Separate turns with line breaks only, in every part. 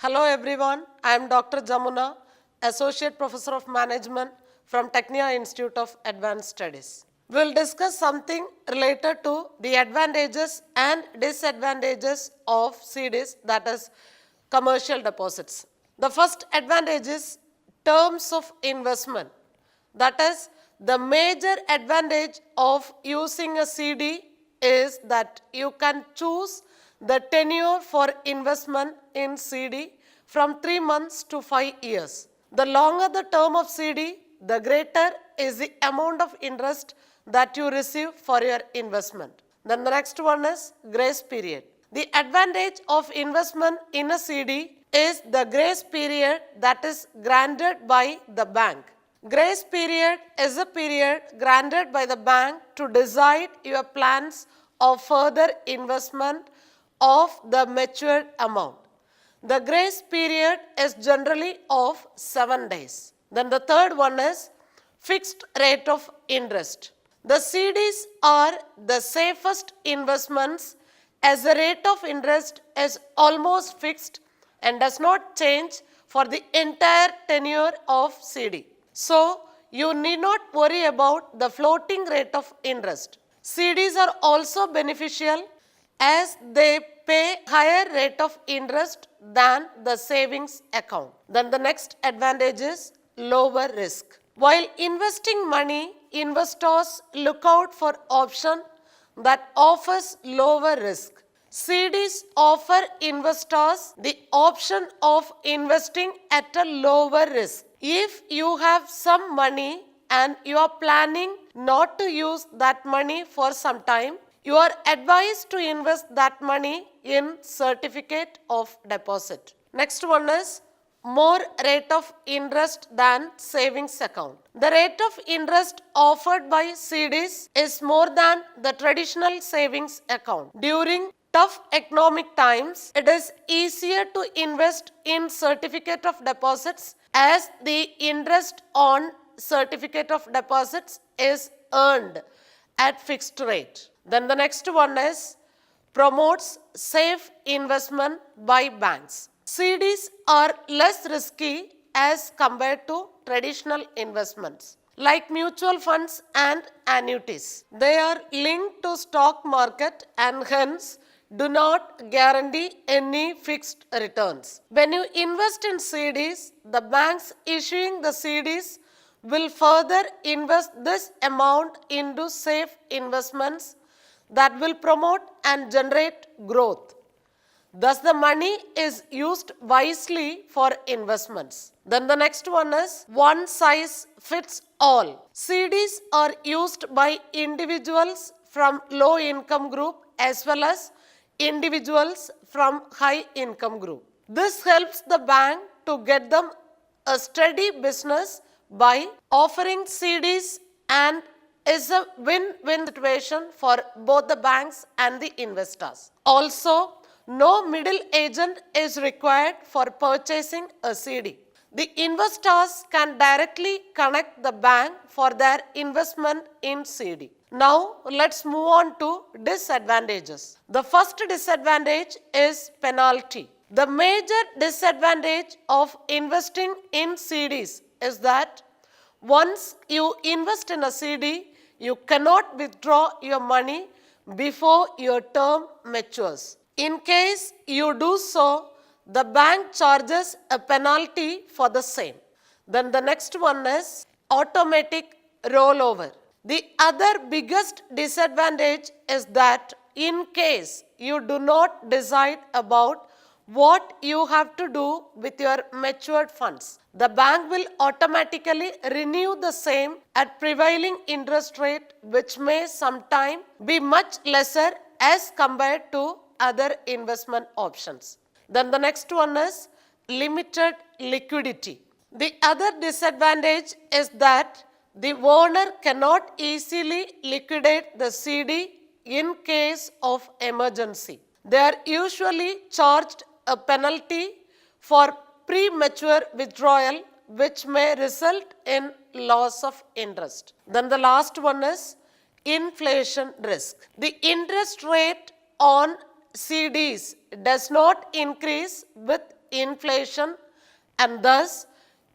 Hello everyone, I am Dr. Jamuna, Associate Professor of Management from Tecnia Institute of Advanced Studies. We will discuss something related to the advantages and disadvantages of CDs, that is commercial deposits. The first advantage is terms of investment. That is, the major advantage of using a CD is that you can choose the tenure for investment in CD from 3 months to 5 years. The longer the term of CD, the greater is the amount of interest that you receive for your investment. Then the next one is grace period. The advantage of investment in a CD is the grace period that is granted by the bank. Grace period is a period granted by the bank to decide your plans of further investment of the matured amount. The grace period is generally of 7 days. Then the third one is fixed rate of interest. The CDs are the safest investments as the rate of interest is almost fixed and does not change for the entire tenure of CD. So, you need not worry about the floating rate of interest. CDs are also beneficial as they pay higher rate of interest than the savings account. Then the next advantage is lower risk. While investing money, investors look out for option that offers lower risk. CDs offer investors the option of investing at a lower risk. If you have some money and you are planning not to use that money for some time, you are advised to invest that money in certificate of deposit. Next one is more rate of interest than savings account. The rate of interest offered by CDs is more than the traditional savings account. During tough economic times, it is easier to invest in certificate of deposits as the interest on certificate of deposits is earned at fixed rate. Then the next one is promotes safe investment by banks. CDs are less risky as compared to traditional investments like mutual funds and annuities. They are linked to stock market and hence do not guarantee any fixed returns. When you invest in CDs, the banks issuing the CDs will further invest this amount into safe investments that will promote and generate growth. Thus, the money is used wisely for investments. Then the next one is one size fits all. CDs are used by individuals from low income group as well as individuals from high income group. This helps the bank to get them a steady business by offering CDs and is a win-win situation for both the banks and the investors. Also, no middle agent is required for purchasing a CD. The investors can directly connect the bank for their investment in CD. Now, let's move on to disadvantages. The first disadvantage is penalty. The major disadvantage of investing in CDs is that once you invest in a CD, you cannot withdraw your money before your term matures. In case you do so, the bank charges a penalty for the same. Then the next one is automatic rollover. The other biggest disadvantage is that in case you do not decide about what you have to do with your matured funds, the bank will automatically renew the same at prevailing interest rate, which may sometime be much lesser as compared to other investment options. Then the next one is limited liquidity. The other disadvantage is that the owner cannot easily liquidate the CD in case of emergency. They are usually charged a penalty for premature withdrawal, which may result in loss of interest. Then the last one is inflation risk. The interest rate on CDs does not increase with inflation, and thus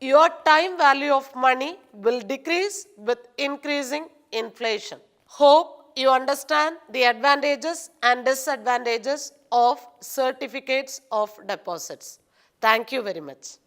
your time value of money will decrease with increasing inflation. Hope you understand the advantages and disadvantages of certificates of deposits. Thank you very much.